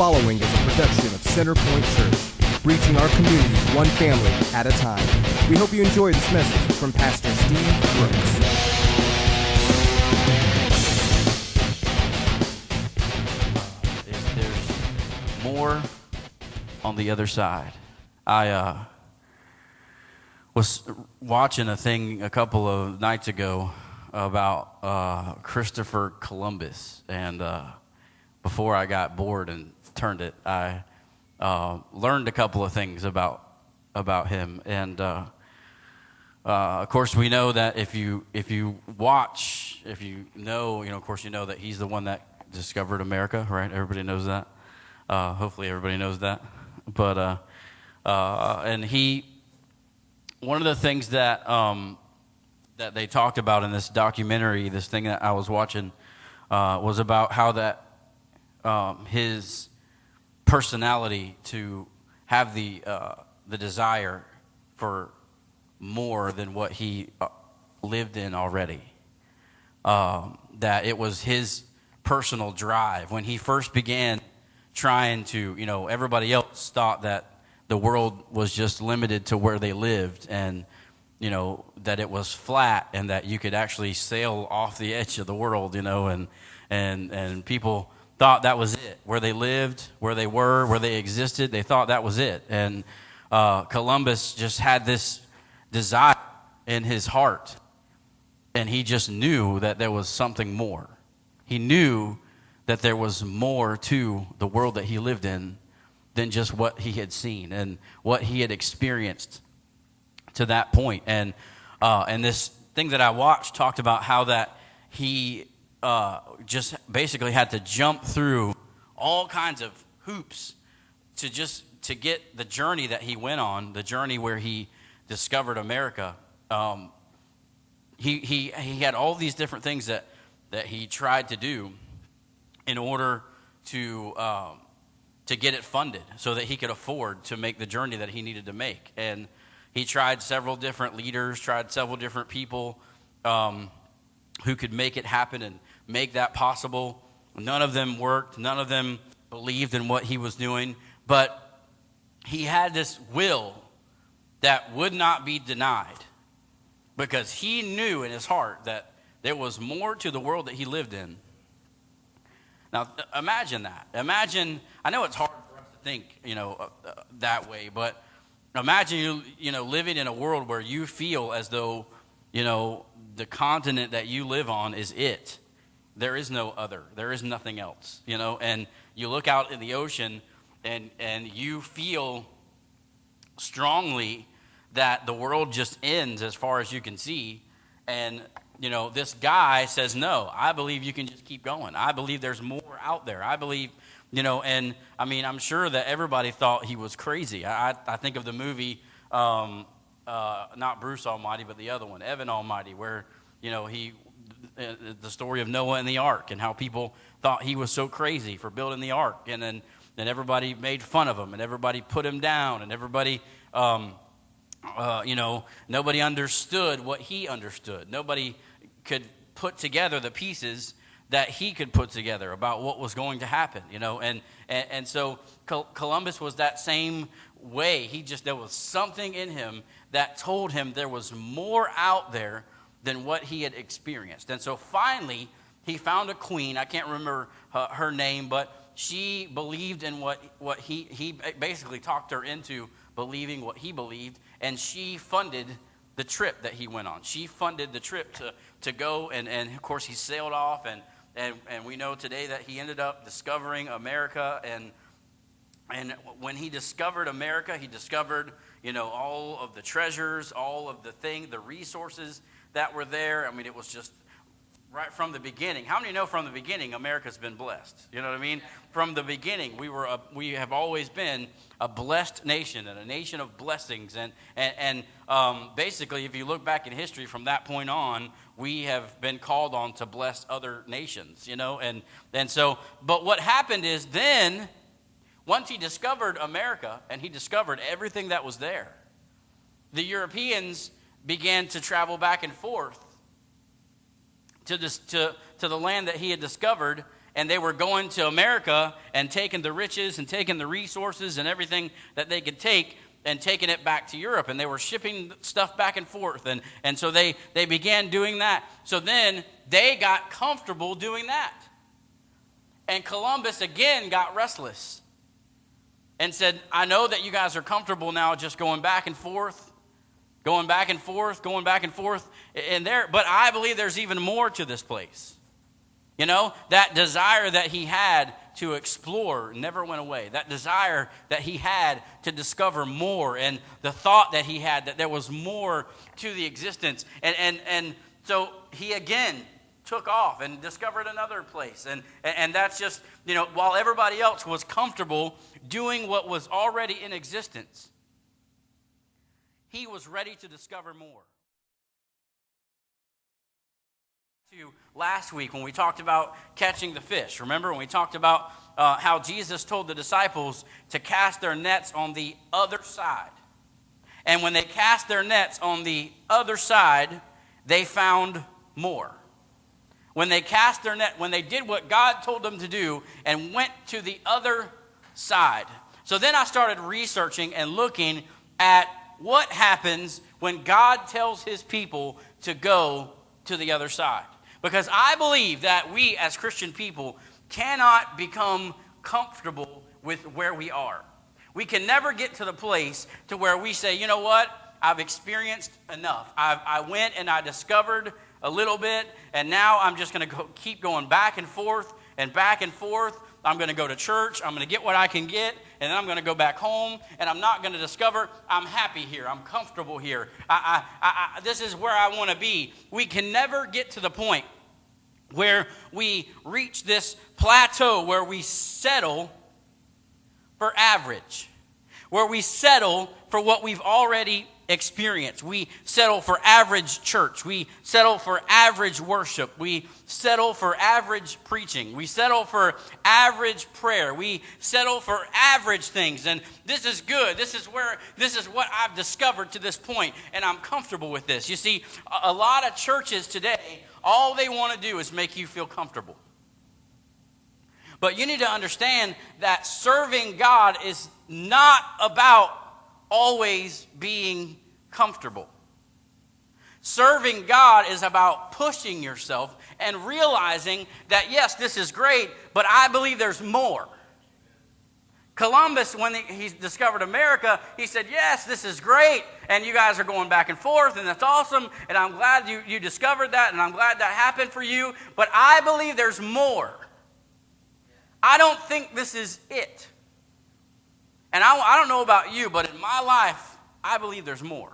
following is a production of Centerpoint Church, reaching our community one family at a time. We hope you enjoy this message from Pastor Steve Brooks. There's more on the other side. I was watching a thing a couple of nights ago about Christopher Columbus, and before I got bored and turned it, I learned a couple of things about him. And of course, we know that if you watch, if you know, of course, you know that he's the one that discovered America, right? Everybody knows that. Hopefully, everybody knows that. But and he, one of the things that that they talked about in this documentary, this thing that I was watching, was about how that his personality to have the desire for more than what he lived in already. That it was his personal drive when he first began trying to, everybody else thought that the world was just limited to where they lived, and that it was flat, and that you could actually sail off the edge of the world, and people thought that was it, where they lived, where they were, where they existed. They thought that was it. And Columbus just had this desire in his heart, and he just knew that there was something more. He knew that there was more to the world that he lived in than just what he had seen and what he had experienced to that point. And this thing that I watched talked about how that he just basically had to jump through all kinds of hoops to get the journey that he went on, the journey where he discovered America. He had all these different things that he tried to do in order to get it funded so that he could afford to make the journey that he needed to make. And he tried several different leaders, tried several different people who could make it happen and make that possible. None of them worked. None of them believed in what he was doing. But he had this will that would not be denied, because he knew in his heart that there was more to the world that he lived in. Now, imagine that. Imagine, I know it's hard for us to think, that way, but imagine you living in a world where you feel as though, the continent that you live on is it. There is no other. There is nothing else, and you look out in the ocean and you feel strongly that the world just ends as far as you can see. And, this guy says, no, I believe you can just keep going. I believe there's more out there. I believe, and I mean, I'm sure that everybody thought he was crazy. I think of the movie, not Bruce Almighty, but the other one, Evan Almighty, where, the story of Noah and the ark, and how people thought he was so crazy for building the ark. And then everybody made fun of him, and everybody put him down, and everybody, nobody understood what he understood. Nobody could put together the pieces that he could put together about what was going to happen, and so Columbus was that same way. There was something in him that told him there was more out there than what he had experienced. And so finally, he found a queen. I can't remember her name, but she believed in what he basically talked her into believing what he believed, and she funded the trip that he went on. She funded the trip to go, and of course he sailed off, and we know today that he ended up discovering America, and when he discovered America, he discovered, all of the treasures, all of the resources that were there. I mean, it was just right from the beginning. How many know from the beginning America's been blessed? You know what I mean? From the beginning, we have always been a blessed nation, and a nation of blessings. And basically, if you look back in history from that point on, we have been called on to bless other nations, And so, but what happened is then, once he discovered America and he discovered everything that was there, the Europeans began to travel back and forth to the land that he had discovered, and they were going to America and taking the riches and taking the resources and everything that they could take and taking it back to Europe. And they were shipping stuff back and forth. And so they began doing that. So then they got comfortable doing that. And Columbus again got restless and said, I know that you guys are comfortable now just going back and forth, going back and forth, going back and forth in there. But I believe there's even more to this place. You know, that desire that he had to explore never went away. That desire that he had to discover more, and the thought that he had that there was more to the existence. And so he again took off and discovered another place. And that's just, you know, while everybody else was comfortable doing what was already in existence, he was ready to discover more. To last week when we talked about catching the fish. Remember when we talked about how Jesus told the disciples to cast their nets on the other side. And when they cast their nets on the other side, they found more. When they cast their net, when they did what God told them to do and went to the other side. So then I started researching and looking at what happens when God tells his people to go to the other side. Because I believe that we as Christian people cannot become comfortable with where we are. We can never get to the place to where we say, you know what, I've experienced enough. I went and I discovered a little bit, and now I'm just going to keep going back and forth and back and forth. I'm going to go to church, I'm going to get what I can get, and then I'm going to go back home, and I'm not going to discover I'm happy here, I'm comfortable here. This is where I want to be. We can never get to the point where we reach this plateau where we settle for average, where we settle for what we've already experienced. We settle for average church. We settle for average worship. We settle for average preaching. We settle for average prayer. We settle for average things. And this is good. This is what I've discovered to this point, and I'm comfortable with this. You see, a lot of churches today, all they want to do is make you feel comfortable. But you need to understand that serving God is not about always being comfortable. Serving God is about pushing yourself and realizing that, yes, this is great, but I believe there's more. Columbus, when he discovered America, he said, yes, this is great, and you guys are going back and forth, and that's awesome, and I'm glad you discovered that, and I'm glad that happened for you, but I believe there's more. I don't think this is it. And I don't know about you, but in my life, I believe there's more.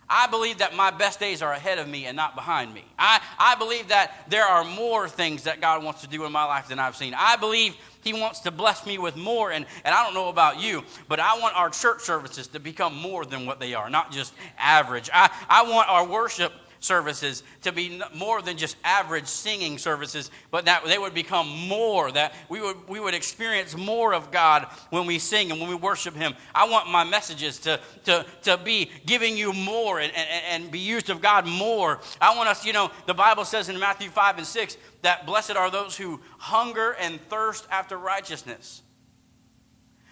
I believe that my best days are ahead of me and not behind me. I believe that there are more things that God wants to do in my life than I've seen. I believe he wants to bless me with more. And I don't know about you, but I want our church services to become more than what they are, not just average. I want our worship services to be more than just average singing services, but that they would become more, that we would experience more of God when we sing and when we worship him. I want my messages to be giving you more and be used of God more. I want us, the Bible says in Matthew 5 and 6 that blessed are those who hunger and thirst after righteousness,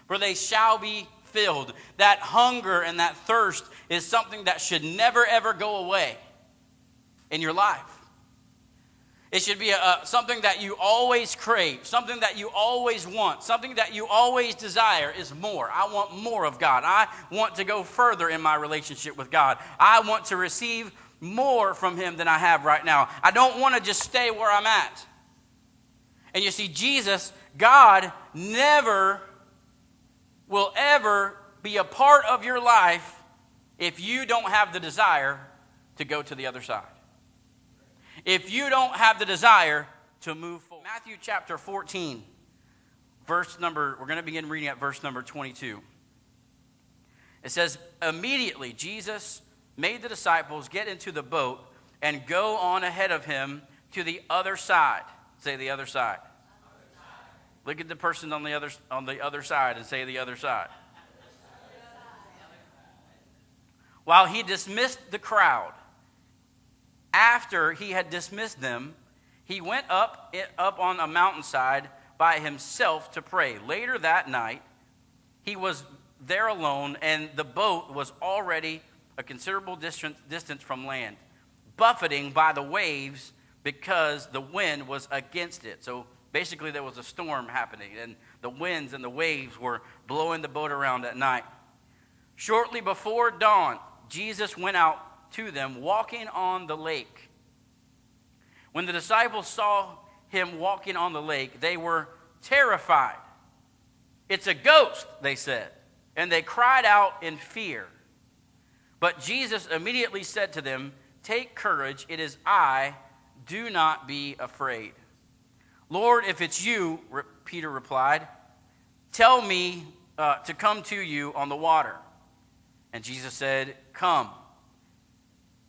for they shall be filled. That hunger and that thirst is something that should never ever go away in your life. It should be something that you always crave, something that you always want, something that you always desire is more. I want more of God. I want to go further in my relationship with God. I want to receive more from him than I have right now. I don't want to just stay where I'm at. And you see, Jesus, God, never will ever be a part of your life if you don't have the desire to go to the other side. If you don't have the desire to move forward. Matthew chapter 14, we're going to begin reading at verse number 22. It says, immediately Jesus made the disciples get into the boat and go on ahead of him to the other side. Say the other side. Look at the person on the other side and say the other side. While he dismissed the crowd, after he had dismissed them, He went up on a mountainside by himself to pray. Later that night, he was there alone, and the boat was already a considerable distance from land, buffeting by the waves because the wind was against it. So basically there was a storm happening, and the winds and the waves were blowing the boat around at night. Shortly before dawn, Jesus went out to them walking on the lake. When the disciples saw him walking on the lake, they were terrified. "It's a ghost," they said, and they cried out in fear. But Jesus immediately said to them, "Take courage, it is I, do not be afraid." "Lord, if it's you," Peter replied, "tell me to come to you on the water." And Jesus said, "Come."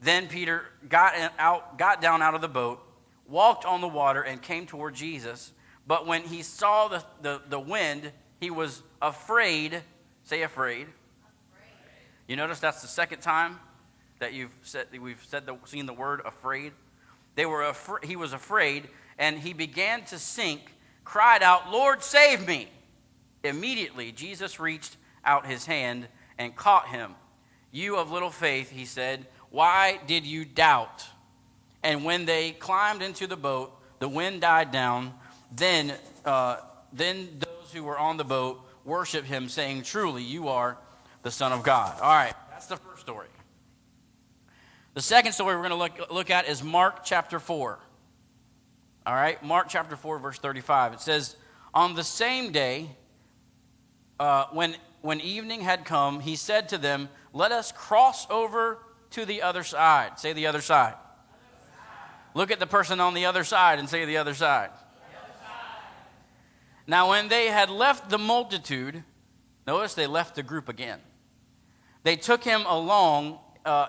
Then Peter got down out of the boat, walked on the water, and came toward Jesus. But when he saw the wind, he was afraid. Say afraid. You notice that's the second time that we've seen the word afraid. He was afraid, and he began to sink, cried out, "Lord, save me." Immediately Jesus reached out his hand and caught him. "You of little faith," he said, "why did you doubt?" And when they climbed into the boat, the wind died down. Then those who were on the boat worshiped him, saying, "Truly, you are the Son of God." All right, that's the first story. The second story we're going to look at is Mark chapter 4. All right, Mark chapter 4, verse 35. It says, "On the same day, when evening had come, he said to them, 'Let us cross over to the other side.'" Say the other side. Look at the person on the other side and say the other side. Now when they had left the multitude, notice they left the group again. They took him along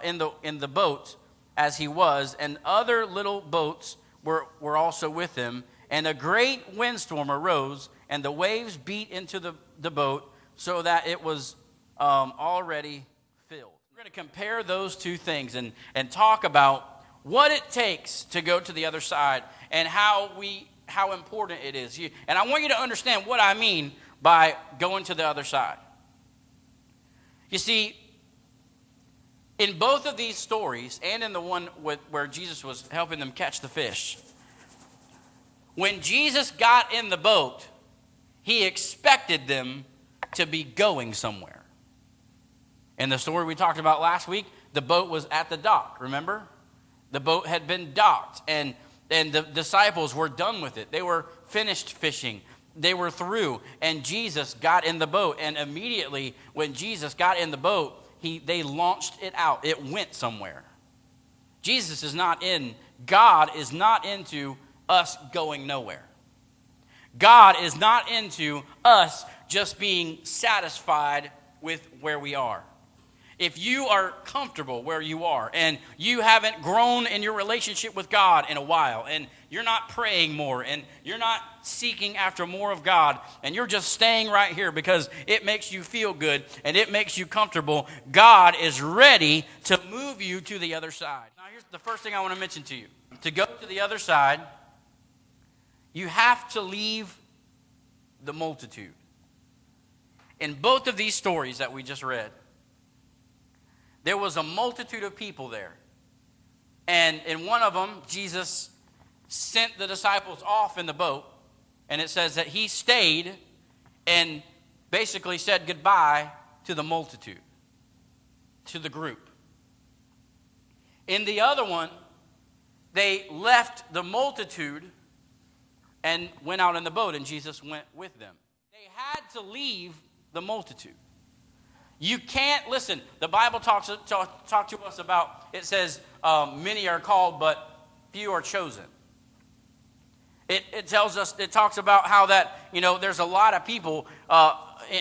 in the boat as he was, and other little boats were also with him. And a great windstorm arose, and the waves beat into the boat so that it was already filled. We're going to compare those two things and talk about what it takes to go to the other side and how important it is. And I want you to understand what I mean by going to the other side. You see, in both of these stories, and in the one where Jesus was helping them catch the fish, when Jesus got in the boat, he expected them to be going somewhere. In the story we talked about last week, the boat was at the dock, remember? The boat had been docked, and the disciples were done with it. They were finished fishing. They were through, and Jesus got in the boat. And immediately when Jesus got in the boat, they launched it out. It went somewhere. God is not into us going nowhere. God is not into us just being satisfied with where we are. If you are comfortable where you are and you haven't grown in your relationship with God in a while, and you're not praying more, and you're not seeking after more of God, and you're just staying right here because it makes you feel good and it makes you comfortable, God is ready to move you to the other side. Now here's the first thing I want to mention to you. To go to the other side, you have to leave the multitude. In both of these stories that we just read, there was a multitude of people there. And in one of them, Jesus sent the disciples off in the boat. And it says that he stayed and basically said goodbye to the multitude, to the group. In the other one, they left the multitude and went out in the boat, and Jesus went with them. They had to leave the multitude. You can't, listen, the Bible talks to us about, it says, many are called, but few are chosen. It talks about how that, there's a lot of people,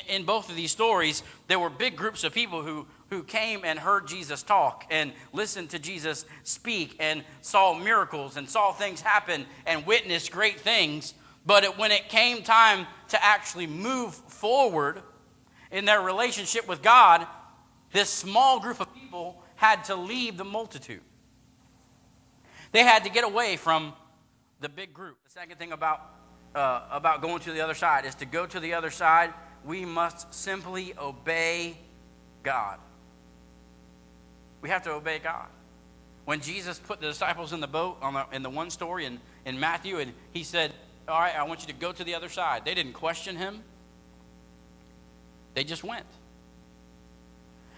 in both of these stories, there were big groups of people who came and heard Jesus talk and listened to Jesus speak and saw miracles and saw things happen and witnessed great things. But when it came time to actually move forward in their relationship with God, this small group of people had to leave the multitude. They had to get away from the big group. The second thing about going to the other side is to go to the other side, we must simply obey God. We have to obey God. When Jesus put the disciples in the boat in the one story in Matthew, and he said, all right, I want you to go to the other side. They didn't question him. They just went.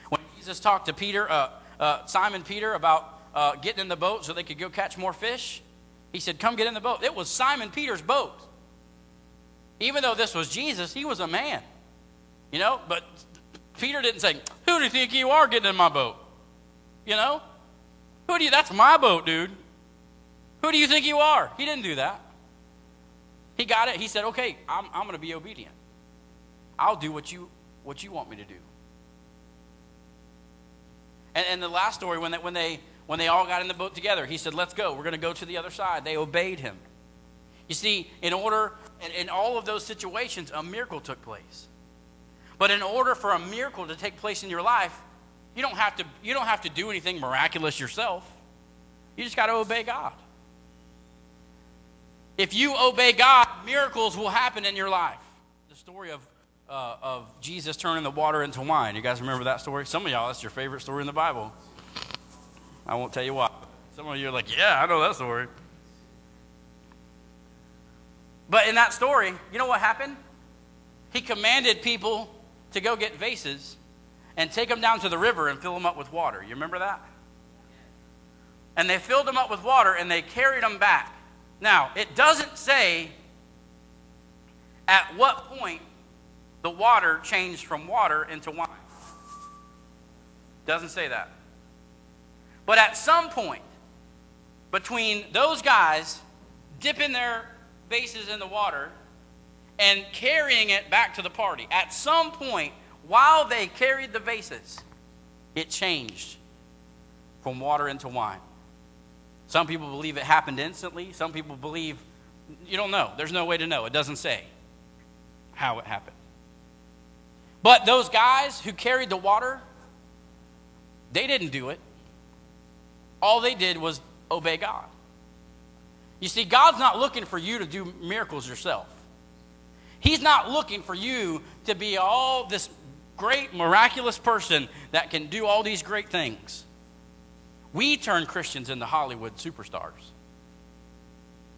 When Jesus talked to Peter, Simon Peter, about getting in the boat so they could go catch more fish, he said, come get in the boat. It was Simon Peter's boat. Even though this was Jesus, he was a man. You know, but Peter didn't say, who do you think you are getting in my boat? You know? That's my boat, dude. Who do you think you are? He didn't do that. He got it. He said, okay, I'm going to be obedient. I'll do what you want me to do. And the last story, when they all got in the boat together, he said, let's go. We're going to go to the other side. They obeyed him. You see, in all of those situations, a miracle took place. But in order for a miracle to take place in your life, you don't have to do anything miraculous yourself. You just got to obey God. If you obey God, miracles will happen in your life. The story of Jesus turning the water into wine. You guys remember that story? Some of y'all, that's your favorite story in the Bible. I won't tell you why. Some of you are like, yeah, I know that story. But in that story, you know what happened? He commanded people to go get vases and take them down to the river and fill them up with water. You remember that? And they filled them up with water and they carried them back. Now, it doesn't say at what point the water changed from water into wine. Doesn't say that. But at some point, between those guys dipping their vases in the water and carrying it back to the party, at some point, while they carried the vases, it changed from water into wine. Some people believe it happened instantly. Some people believe, you don't know. There's no way to know. It doesn't say how it happened. But those guys who carried the water, they didn't do it. All they did was obey God. You see, God's not looking for you to do miracles yourself. He's not looking for you to be all this great, miraculous person that can do all these great things. We turn Christians into Hollywood superstars.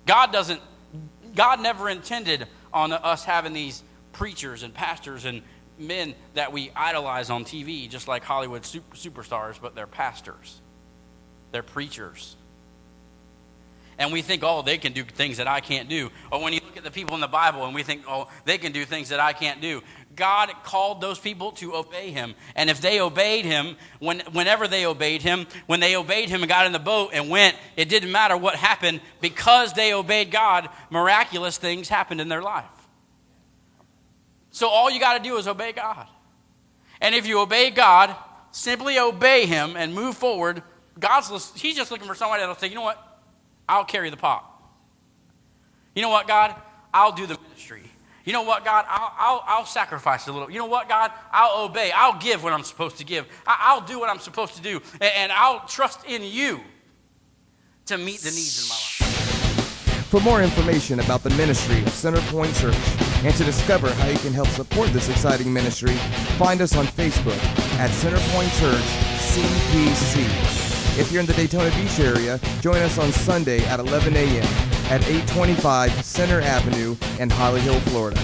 God never intended on us having these preachers and pastors and men that we idolize on TV, just like Hollywood superstars, but they're pastors. They're preachers. And we think, oh, they can do things that I can't do. Or when you look at the people in the Bible and we think, oh, they can do things that I can't do. God called those people to obey him. And if they obeyed him, whenever they obeyed him, when they obeyed him and got in the boat and went, it didn't matter what happened. Because they obeyed God, miraculous things happened in their life. So all you got to do is obey God. And if you obey God, simply obey him and move forward. He's just looking for somebody that'll say, you know what? I'll carry the pot. You know what, God? I'll do the ministry. You know what, God? I'll sacrifice a little. You know what, God? I'll obey. I'll give what I'm supposed to give. I'll do what I'm supposed to do. And I'll trust in you to meet the needs in my life. For more information about the ministry of Centerpoint Church and to discover how you can help support this exciting ministry, find us on Facebook at Centerpoint Church CPC. If you're in the Daytona Beach area, join us on Sunday at 11 a.m. at 825 Center Avenue in Holly Hill, Florida.